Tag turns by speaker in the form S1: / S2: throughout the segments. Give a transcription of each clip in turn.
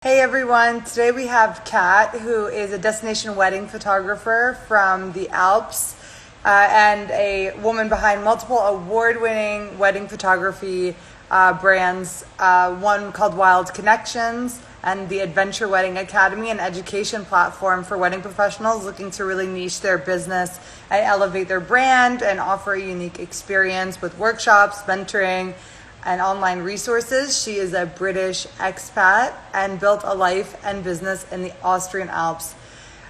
S1: Hey everyone, today we have Kat, who is a destination wedding photographer from the Alps and a woman behind multiple award winning wedding photography brands, one called Wild Connections and the Adventure Wedding Academy, an education platform for wedding professionals looking to really niche their business and elevate their brand and offer a unique experience with workshops, mentoring, and online resources. She is a British expat and built a life and business in the Austrian Alps.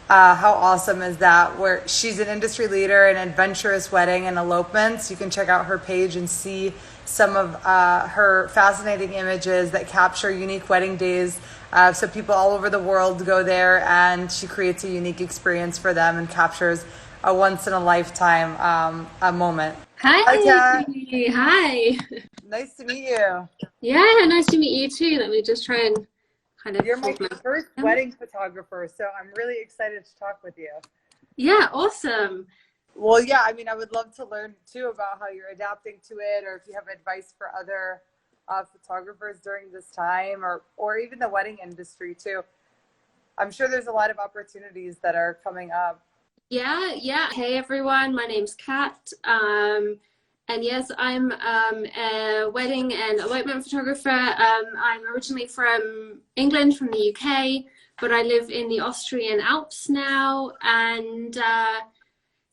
S1: How awesome is that? Where she's an industry leader in adventurous wedding and elopements. You can check out her page and see some of her fascinating images that capture unique wedding days. So people all over the world go there, and she creates a unique experience for them and captures a once in a lifetime a moment. Hi,
S2: Hi,
S1: Kat.
S2: hi.
S1: Nice to meet you.
S2: Yeah, nice to meet you too. Let me just try and kind of
S1: You're my
S2: hold my
S1: first
S2: camera.
S1: wedding photographer, so I'm really excited to talk with you.
S2: Yeah, awesome.
S1: Well, yeah, I mean, I would love to learn too about how you're adapting to it, or if you have advice for other photographers during this time, or even the wedding industry too. I'm sure there's a lot of opportunities that are coming up.
S2: Yeah. Hey everyone, my name's Kat. And yes, I'm a wedding and elopement photographer. I'm originally from England, from the UK, but I live in the Austrian Alps now. And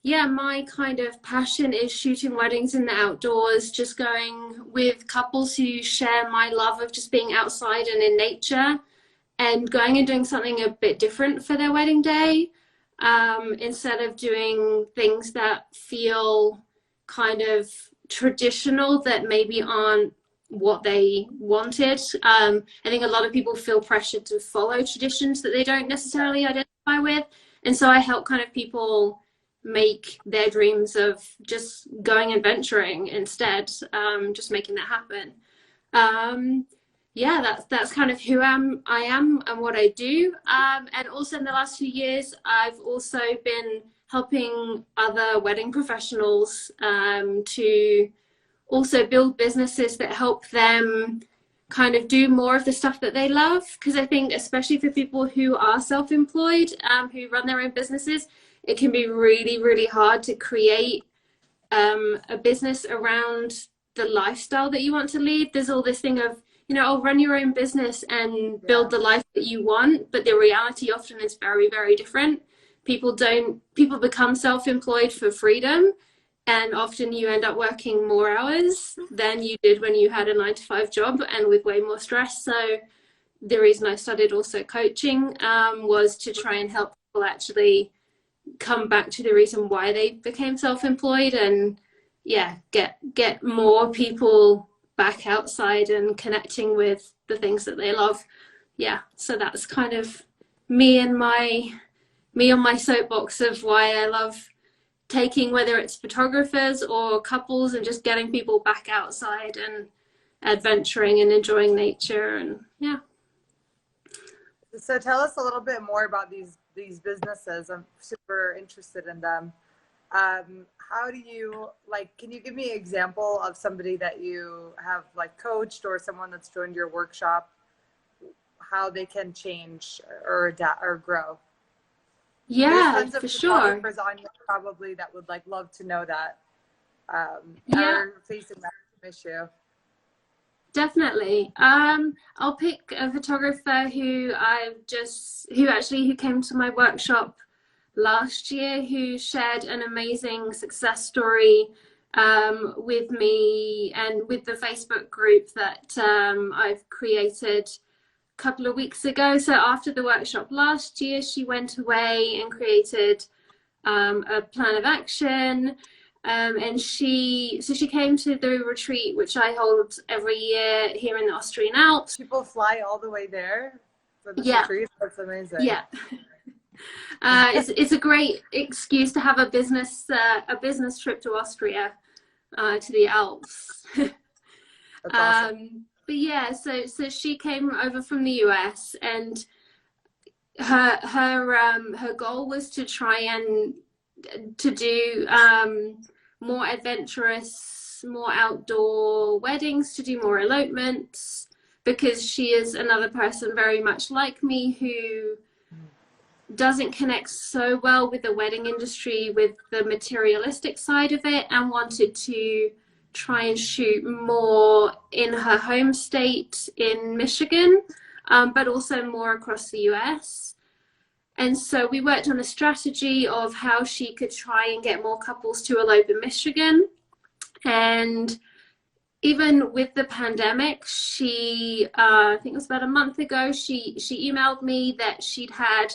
S2: yeah, my kind of passion is shooting weddings in the outdoors, just going with couples who share my love of just being outside and in nature and going and doing something a bit different for their wedding day, instead of doing things that feel kind of traditional that maybe aren't what they wanted. I think a lot of people feel pressured to follow traditions that they don't necessarily identify with. And so I help kind of people make their dreams of just going adventuring instead, just making that happen. Um, yeah, that's kind of I am and what I do. And also in the last few years, I've also been helping other wedding professionals to also build businesses that help them kind of do more of the stuff that they love. Because I think, especially for people who are self-employed, who run their own businesses, it can be really, really hard to create a business around the lifestyle that you want to lead. There's all this thing of, I'll run your own business and build
S1: Yeah,
S2: the life that you want, but the reality often is very, very different. People become self-employed for freedom, and often you end up working more hours than you did when you had a 9 to 5 job and with way more stress. So the reason I started also coaching was to try and help people actually come back to the reason why they became self-employed, and yeah, get more people back outside and connecting with the things that they love. Yeah, so that's kind of me and my me on my soapbox of why I love taking, whether it's photographers or couples, and just getting people back outside and adventuring and enjoying nature. And yeah.
S1: so tell us a little bit more about these businesses. I'm super interested in them. How do you like? Can you give me an example of somebody that you have like coached or someone that's joined your workshop? How they can change or adapt or grow? There's
S2: Yeah,
S1: tons of
S2: for sure.
S1: photographers on here probably that would like love to know that
S2: Yeah,
S1: are facing that issue.
S2: definitely. I'll pick a photographer who came to my workshop last year, who shared an amazing success story with me and with the Facebook group that I've created a couple of weeks ago. So after the workshop last year, she went away and created a plan of action. And she came to the retreat, which I hold every year here in the Austrian Alps.
S1: People fly all the way there for this
S2: Yeah,
S1: retreat. That's amazing.
S2: yeah. It's a great excuse to have a business trip to Austria, to the Alps.
S1: That's awesome.
S2: But yeah, so she came over from the US, and her goal was to try and to do more adventurous, more outdoor weddings, to do more elopements, because she is another person very much like me who doesn't connect so well with the wedding industry, with the materialistic side of it, and wanted to try and shoot more in her home state in Michigan, but also more across the US. And so we worked on a strategy of how she could try and get more couples to elope in Michigan. And even with the pandemic, she, I think it was about a month ago, she emailed me that she'd had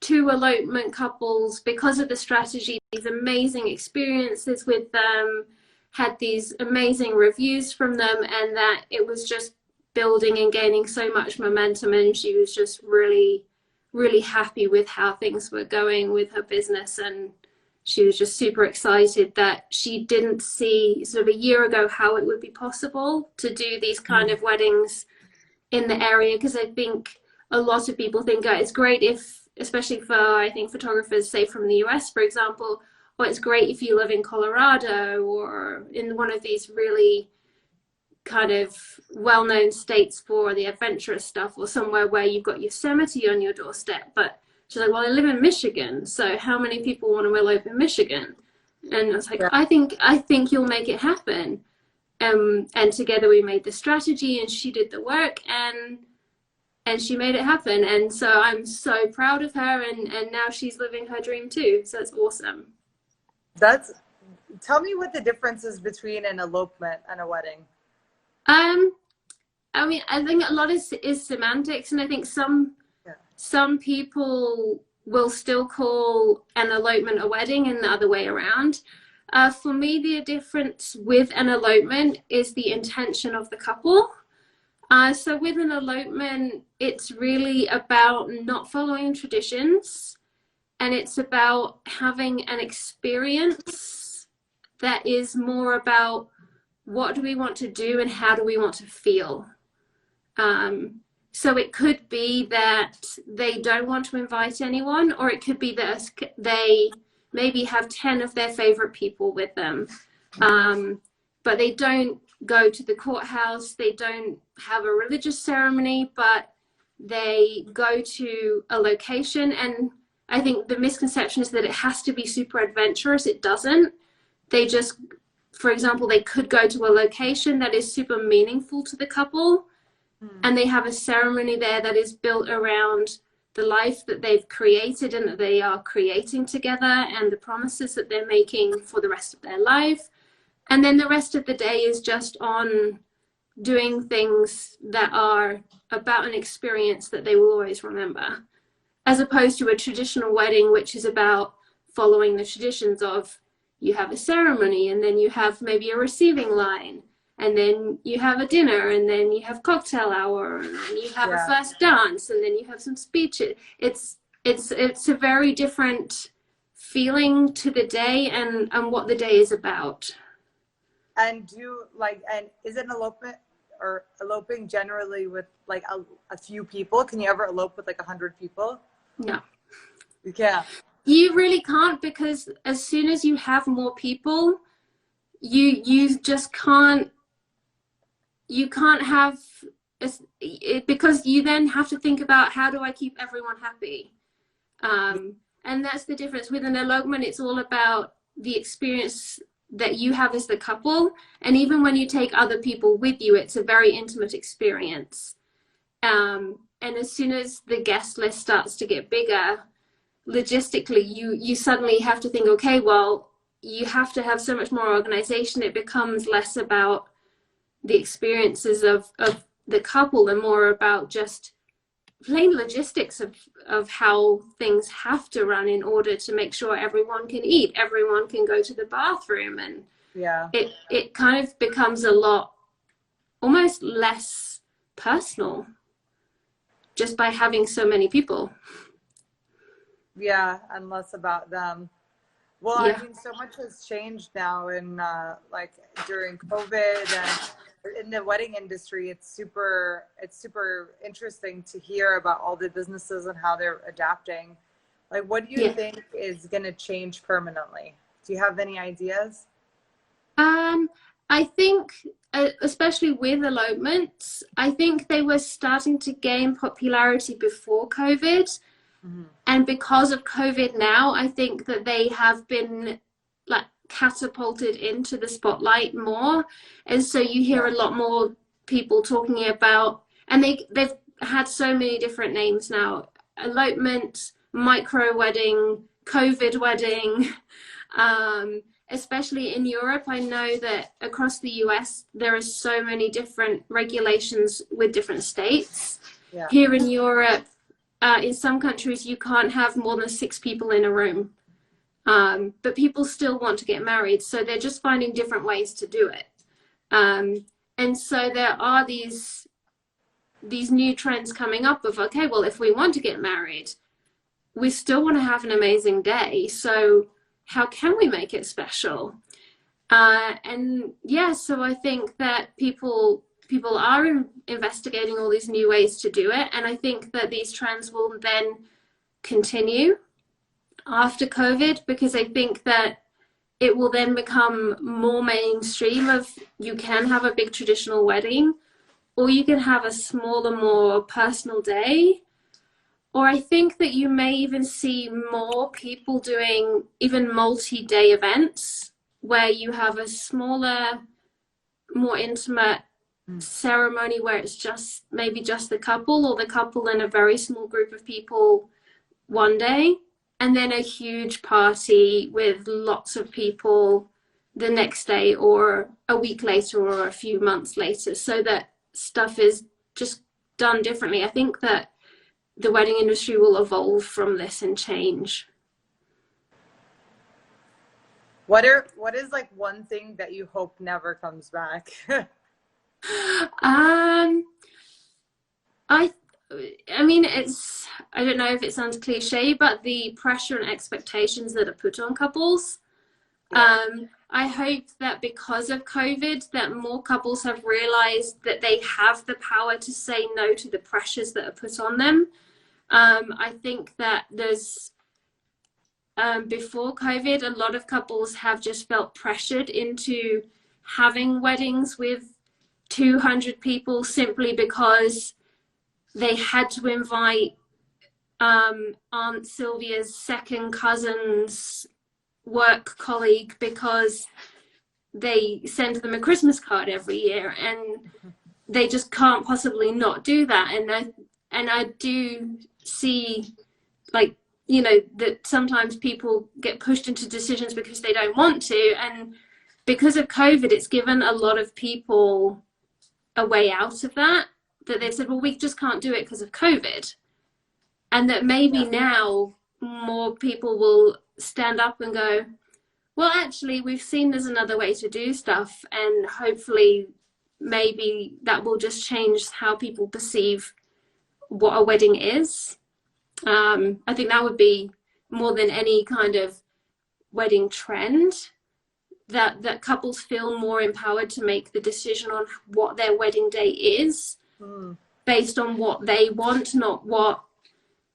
S2: 2 elopement couples because of the strategy, these amazing experiences with them, had these amazing reviews from them, and that it was just building and gaining so much momentum. And she was just really, really happy with how things were going with her business. And she was just super excited that she didn't see sort of a year ago how it would be possible to do these kind of weddings in the area. Because I think a lot of people think it's great if, especially for, I think, photographers, say from the US, for example, well, it's great if you live in Colorado or in one of these really kind of well-known states for the adventurous stuff, or somewhere where you've got Yosemite on your doorstep. But she's like, well, I live in Michigan, so how many people want to elope in Michigan? And I was like, I think you'll make it happen. And together we made the strategy, and she did the work, and she made it happen. And so I'm so proud of her, and now she's living her dream too. So it's awesome.
S1: Tell me what the difference is between an elopement and a wedding.
S2: I mean, I think a lot is semantics, and I think some people will still call an elopement a wedding and the other way around. For me, the difference with an elopement is the intention of the couple. So with an elopement, it's really about not following traditions, and it's about having an experience that is more about what do we want to do and how do we want to feel. So it could be that they don't want to invite anyone, or it could be that they maybe have 10 of their favorite people with them, but they don't go to the courthouse, they don't have a religious ceremony, but they go to a location. And I think the misconception is that it has to be super adventurous. It doesn't. They just, for example, they could go to a location that is super meaningful to the couple, and they have a ceremony there that is built around the life that they've created and that they are creating together, and the promises that they're making for the rest of their life. And then the rest of the day is just on doing things that are about an experience that they will always remember, as opposed to a traditional wedding, which is about following the traditions of, you have a ceremony, and then you have maybe a receiving line, and then you have a dinner, and then you have cocktail hour, and then you have a first dance, and then you have some speeches. It's a very different feeling to the day and what the day is about.
S1: And and is it an elopement or eloping generally with like a few people? Can you ever elope with like 100 people?
S2: No.
S1: You can't.
S2: You really can't, because as soon as you have more people, you just can't have it, because you then have to think about, how do I keep everyone happy? And that's the difference with an elopement. It's all about the experience that you have as the couple, and even when you take other people with you, it's a very intimate experience. And as soon as the guest list starts to get bigger, logistically, you suddenly have to think, okay, well, you have to have so much more organization. It becomes less about the experiences of the couple and more about just plain logistics of how things have to run in order to make sure everyone can eat, everyone can go to the bathroom, and it kind of becomes a lot, almost less personal, just by having so many people.
S1: Yeah, and less about them. Well, I mean, so much has changed now in like during COVID, and in the wedding industry, it's super interesting to hear about all the businesses and how they're adapting. Like, what do you think is going to change permanently? Do you have any ideas?
S2: I think, especially with elopements, I think they were starting to gain popularity before COVID.
S1: Mm-hmm.
S2: And because of COVID now, I think that they have been like catapulted into the spotlight more. And so you hear a lot more people talking about, and they've had so many different names now: elopement, micro wedding, COVID wedding. Especially in Europe, I know that across the US, there are so many different regulations with different states.
S1: Yeah.
S2: Here in Europe, in some countries, you can't have more than 6 people in a room. But people still want to get married, so they're just finding different ways to do it. And so there are these new trends coming up of, okay, well, if we want to get married, we still want to have an amazing day. So how can we make it special? And yeah, so I think that people are investigating all these new ways to do it. And I think that these trends will then continue after COVID, because I think that it will then become more mainstream of you can have a big traditional wedding, or you can have a smaller, more personal day. Or I think that you may even see more people doing even multi-day events where you have a smaller, more intimate ceremony where it's just maybe just the couple, or the couple and a very small group of people one day, and then a huge party with lots of people the next day, or a week later, or a few months later, so that stuff is just done differently. I think that the wedding industry will evolve from this and change.
S1: What is like one thing that you hope never comes back?
S2: I mean, I don't know if it sounds cliche, but the pressure and expectations that are put on couples. I hope that because of COVID, that more couples have realized that they have the power to say no to the pressures that are put on them. I think that there's, before COVID, a lot of couples have just felt pressured into having weddings with 200 people simply because they had to invite Aunt Sylvia's second cousin's work colleague because they send them a Christmas card every year, and they just can't possibly not do that. And I do see, like, you know, that sometimes people get pushed into decisions because they don't want to, and because of COVID, it's given a lot of people a way out of that they've said, well, we just can't do it because of COVID. And that maybe now more people will stand up and go, well, actually, we've seen there's another way to do stuff, and hopefully maybe that will just change how people perceive what a wedding is. I think that would be, more than any kind of wedding trend, that couples feel more empowered to make the decision on what their wedding day is based on what they want, not what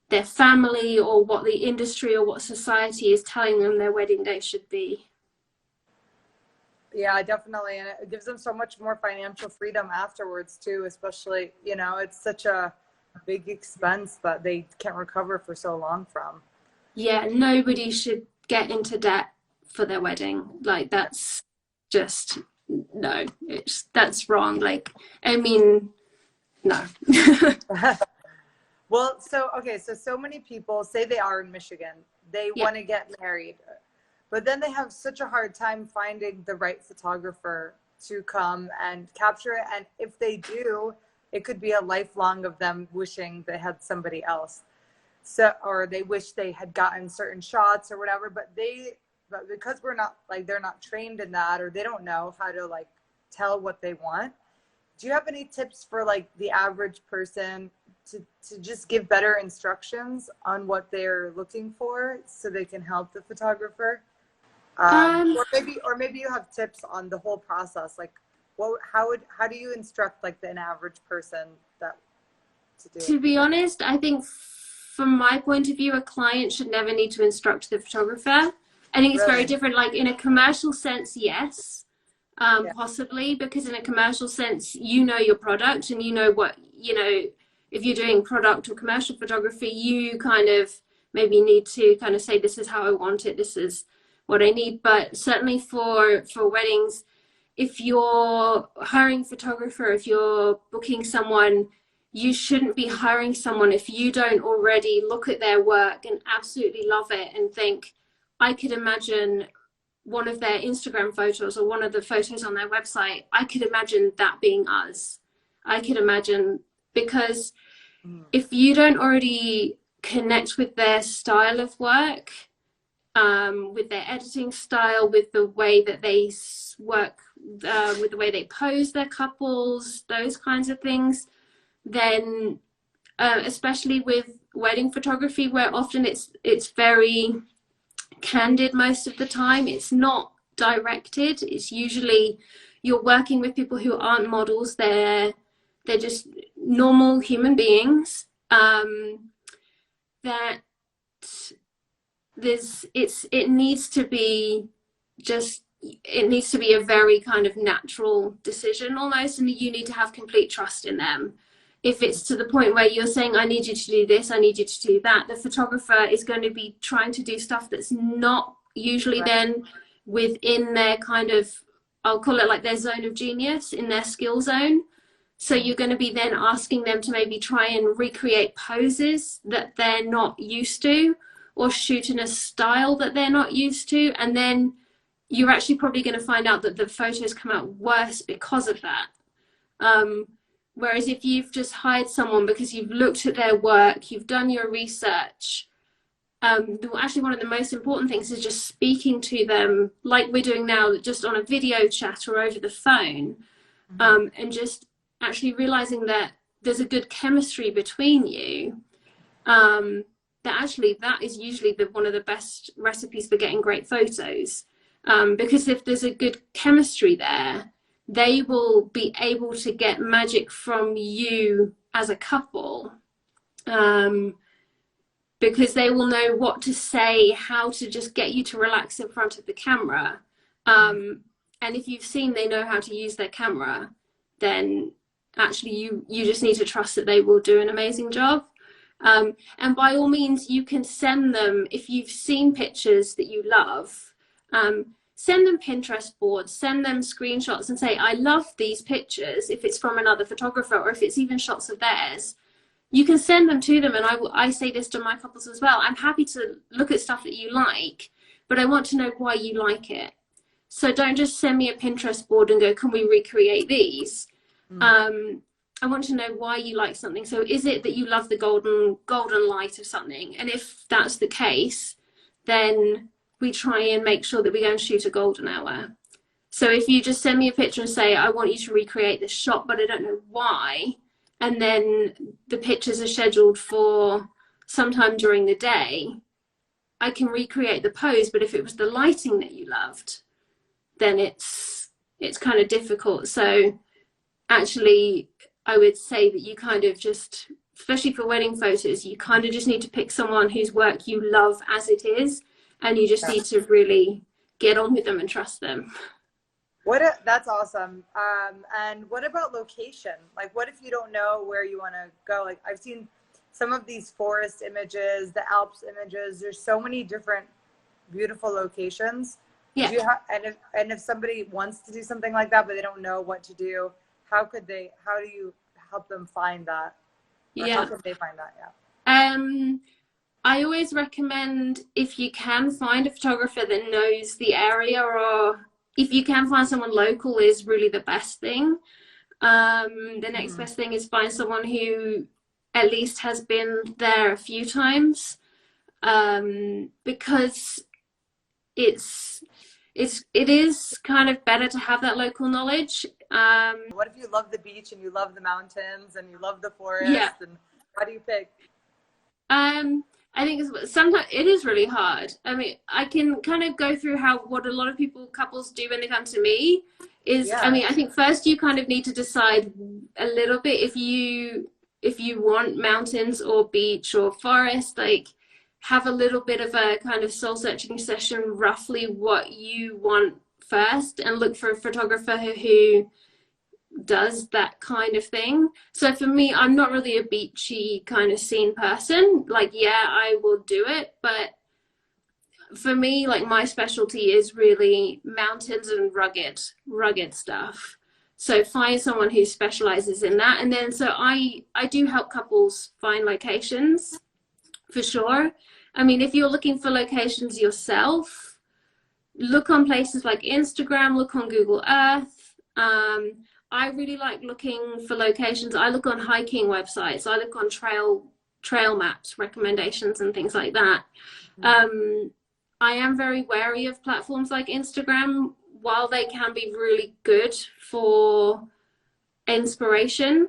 S2: their family or what the industry or what society is telling them their wedding day should be.
S1: Yeah, definitely. And it gives them so much more financial freedom afterwards too, especially, you know, it's such a big expense that they can't recover for so long from. Yeah,
S2: nobody should get into debt for their wedding. Like, that's just, no, that's wrong. Like, I mean, no.
S1: Well, so many people say they are in Michigan, they want to get married, but then they have such a hard time finding the right photographer to come and capture it. And if they do, it could be a lifelong of them wishing they had somebody else. So, or they wish they had gotten certain shots or whatever, but because we're not, like, they're not trained in that, or they don't know how to, like, tell what they want. Do you have any tips for, like, the average person to just give better instructions on what they're looking for so they can help the photographer? Or maybe you have tips on the whole process, like how do you instruct, like, an average person that to do?
S2: To be honest, I think from my point of view, a client should never need to instruct the photographer. I think it's very different. Like, in a commercial sense, yes.
S1: Yeah.
S2: possibly, because in a commercial sense, you know your product and you know what, if you're doing product or commercial photography, you kind of maybe need to kind of say, this is how I want it, this is what I need. But certainly for weddings, if you're hiring a photographer, if you're booking someone, you shouldn't be hiring someone if you don't already look at their work and absolutely love it and think, I could imagine one of their Instagram photos or one of the photos on their website, I could imagine that being us. I could imagine, because if you don't already connect with their style of work, with their editing style, with the way that they work, with the way they pose their couples, those kinds of things, then especially with wedding photography, where often it's very candid most of the time, it's not directed, it's usually you're working with people who aren't models, they're just normal human beings, that it needs to be a very kind of natural decision almost, and you need to have complete trust in them. If it's to the point where you're saying, I need you to do this, I need you to do that, the photographer is going to be trying to do stuff that's not usually then within their kind of, I'll call it like their zone of genius, in their skill zone. So you're going to be then asking them to maybe try and recreate poses that they're not used to, or shoot in a style that they're not used to. And then you're actually probably going to find out that the photos come out worse because of that. Whereas if you've just hired someone because you've looked at their work, you've done your research, actually one of the most important things is just speaking to them like we're doing now, just on a video chat or over the phone, and just actually realizing that there's a good chemistry between you. That is usually one of the best recipes for getting great photos, because if there's a good chemistry there, they will be able to get magic from you as a couple, because they will know what to say, how to just get you to relax in front of the camera. And if you've seen they know how to use their camera, then actually you just need to trust that they will do an amazing job. And by all means, you can send them, if you've seen pictures that you love, send them Pinterest boards, send them screenshots and say, I love these pictures, if it's from another photographer or if it's even shots of theirs. You can send them to them, and I say this to my couples as well. I'm happy to look at stuff that you like, but I want to know why you like it. So don't just send me a Pinterest board and go, can we recreate these? I want to know why you like something. So is it that you love the golden light of something? And if that's the case, then we try and make sure that we go and shoot a golden hour. So if you just send me a picture and say, I want you to recreate this shot, but I don't know why, and then the pictures are scheduled for sometime during the day, I can recreate the pose. But if it was the lighting that you loved, then it's kind of difficult. So actually, I would say that you kind of just, especially for wedding photos, you kind of just need to pick someone whose work you love as it is, and you just need to really get on with them and trust them.
S1: That's awesome. And what about location? Like, what if you don't know where you want to go? Like, I've seen some of these forest images, the Alps images. There's so many different beautiful locations.
S2: Yeah.
S1: And if somebody wants to do something like that, but they don't know what to do, how do you help them find that? Or how can they find that? Yeah.
S2: I always recommend, if you can find a photographer that knows the area, or if you can find someone local, is really the best thing. The next best thing is find someone who at least has been there a few times, because it is kind of better to have that local knowledge.
S1: What if you love the beach and you love the mountains and you love the forest? And how do you pick?
S2: I think sometimes it is really hard. I mean, I can kind of go through what a lot of couples do when they come to me is, I mean, I think first you kind of need to decide a little bit if you want mountains or beach or forest, like have a little bit of a kind of soul searching session, roughly what you want first and look for a photographer who does that kind of thing. So for me, I'm not really a beachy kind of scene person. Like, yeah, I will do it, but for me, like, my specialty is really mountains and rugged stuff. So find someone who specializes in that. And then so I do help couples find locations for sure. I mean, if you're looking for locations yourself, look on places like Instagram, look on Google Earth. I really like looking for locations. I look on hiking websites. I look on trail maps, recommendations, and things like that. I am very wary of platforms like Instagram. While they can be really good for inspiration,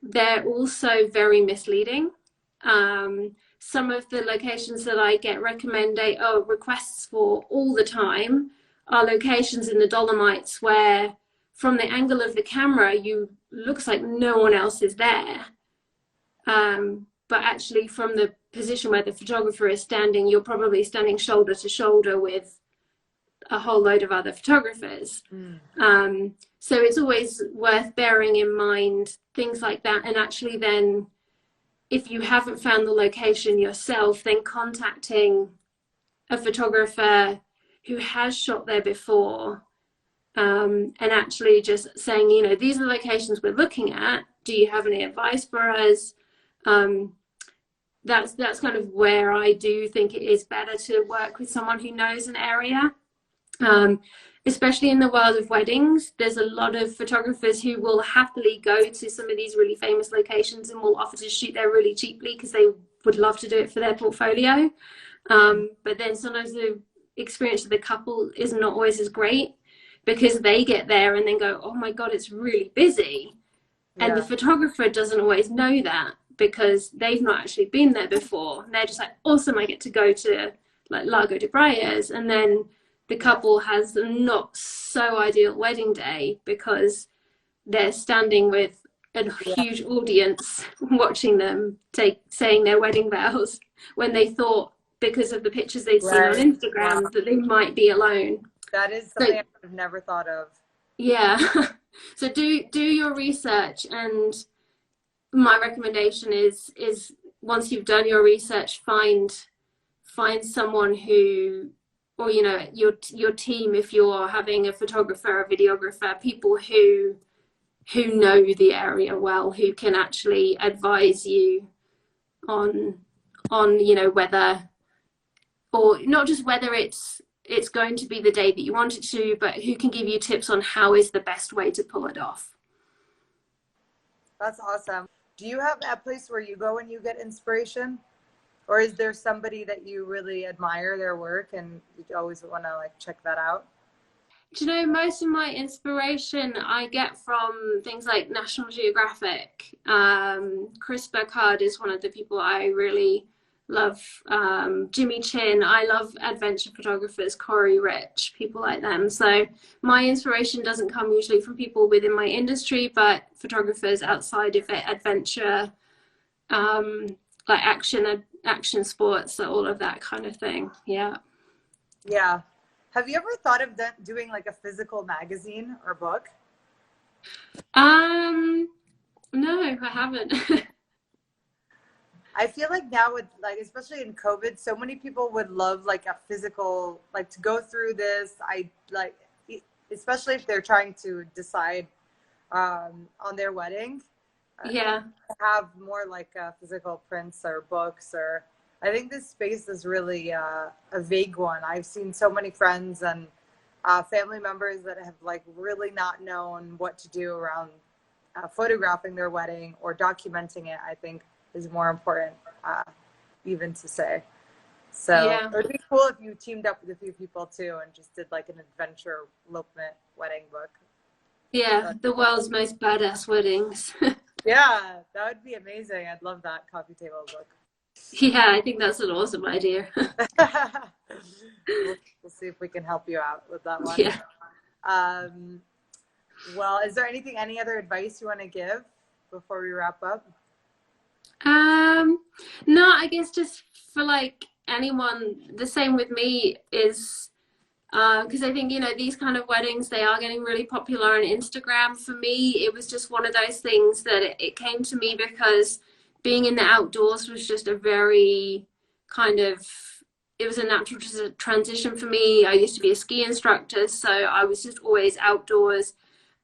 S2: they're also very misleading. Some of the locations that I get requests for all the time are locations in the Dolomites where from the angle of the camera, looks like no one else is there. But actually from the position where the photographer is standing, you're probably standing shoulder to shoulder with a whole load of other photographers. So it's always worth bearing in mind things like that. And actually then, if you haven't found the location yourself, then contacting a photographer who has shot there before, and actually just saying, you know, these are the locations we're looking at. Do you have any advice for us? That's kind of where I do think it is better to work with someone who knows an area. Especially in the world of weddings, there's a lot of photographers who will happily go to some of these really famous locations and will offer to shoot there really cheaply because they would love to do it for their portfolio. But then sometimes the experience of the couple is not always as great because they get there and then go, oh my God, it's really busy. Yeah. And the photographer doesn't always know that because they've not actually been there before. And they're just like, awesome, I get to go to like Lago de Braias. And then the couple has a not so ideal wedding day because they're standing with a huge audience watching them saying their wedding vows when they thought, because of the pictures they'd seen on Instagram, that they might be alone.
S1: That is something I would have never thought of.
S2: Yeah. So do your research, and my recommendation is once you've done your research, find someone who, or you know, your team, if you're having a photographer, a videographer, people who know the area well, who can actually advise you on you know, whether, or not just whether it's going to be the day that you want it to, but who can give you tips on how is the best way to pull it off.
S1: That's awesome. Do you have a place where you go when you get inspiration? Or is there somebody that you really admire their work and you always want to like check that out?
S2: Do you know, most of my inspiration I get from things like National Geographic. Chris Burkard is one of the people I really love. Jimmy Chin. I love adventure photographers, Corey Rich, people like them. So my inspiration doesn't come usually from people within my industry, but photographers outside of it, adventure, like action sports, all of that kind of thing. Yeah. Have
S1: you ever thought of doing like a physical magazine or book?
S2: No, I haven't.
S1: I feel like now with like, especially in COVID, so many people would love like a physical, like to go through this. I like, especially if they're trying to decide on their wedding.
S2: Yeah.
S1: Have more like physical prints or books, or I think this space is really a vague one. I've seen so many friends and family members that have like really not known what to do around photographing their wedding or documenting it. I think is more important even to say. So yeah. It would be cool if you teamed up with a few people too and just did like an adventure elopement wedding book.
S2: Yeah, the world's most badass weddings.
S1: Yeah, that would be amazing. I'd love that coffee table book.
S2: Yeah, I think that's an awesome idea.
S1: We'll see if we can help you out with that one.
S2: Yeah.
S1: Well, is there any other advice you want to give before we wrap up?
S2: No, I guess just for like anyone, the same with me is Because I think, these kind of weddings, they are getting really popular on Instagram. For me, it was just one of those things that it came to me because being in the outdoors was just a very it was a natural transition for me. I used to be a ski instructor, so I was just always outdoors.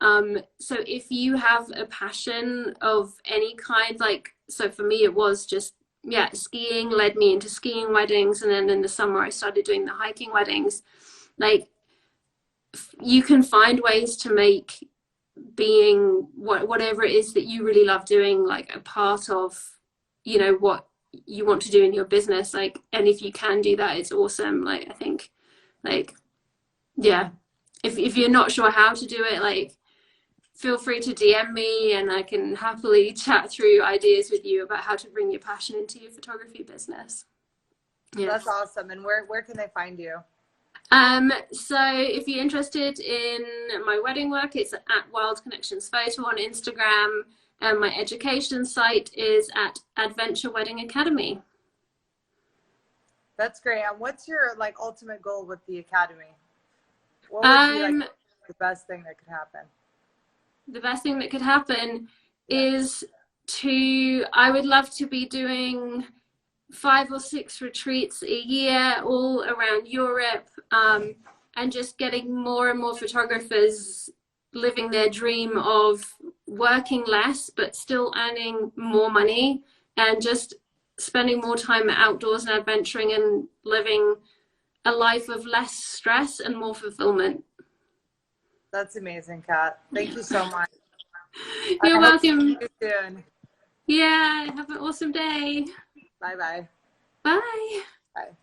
S2: So if you have a passion of any kind, so for me, it was just, skiing led me into skiing weddings. And then in the summer, I started doing the hiking weddings. You can find ways to make being whatever it is that you really love doing, a part of, what you want to do in your business. And if you can do that, it's awesome. I think, if you're not sure how to do it, feel free to DM me and I can happily chat through ideas with you about how to bring your passion into your photography business.
S1: Yeah. That's awesome. And where can they find you?
S2: So if you're interested in my wedding work, it's at Wild Connections Photo on Instagram, and my education site is at Adventure Wedding Academy.
S1: That's great. And what's your ultimate goal with the academy? What would be the best thing that could happen?
S2: The best thing that could happen is I would love to be doing 5 or 6 retreats a year all around Europe, and just getting more and more photographers living their dream of working less but still earning more money and just spending more time outdoors and adventuring and living a life of less stress and more fulfillment.
S1: That's amazing, Kat. Thank you so much.
S2: You're welcome.
S1: See you soon.
S2: Yeah, have an awesome day.
S1: Bye-bye.
S2: Bye.
S1: Bye.